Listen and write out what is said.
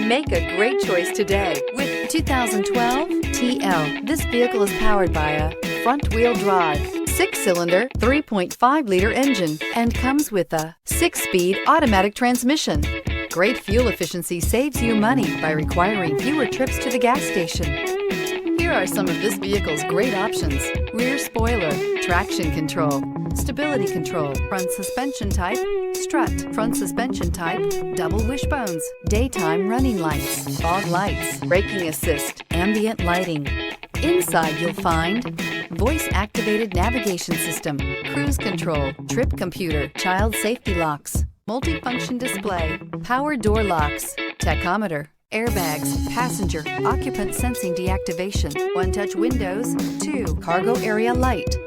Make a great choice today with 2012 TL. This vehicle is powered by a front-wheel drive, 6-cylinder, 3.5-liter engine, and comes with a 6-speed automatic transmission. Great fuel efficiency saves you money by requiring fewer trips to the gas station. Here are some of this vehicle's great options: rear spoiler, traction control, stability control, front suspension type, strut, front suspension type, double wishbones, daytime running lights, fog lights, braking assist, ambient lighting. Inside you'll find voice-activated navigation system, cruise control, trip computer, child safety locks, multifunction display, power door locks, tachometer, airbags, passenger, occupant sensing deactivation, one-touch windows, 2 cargo area light,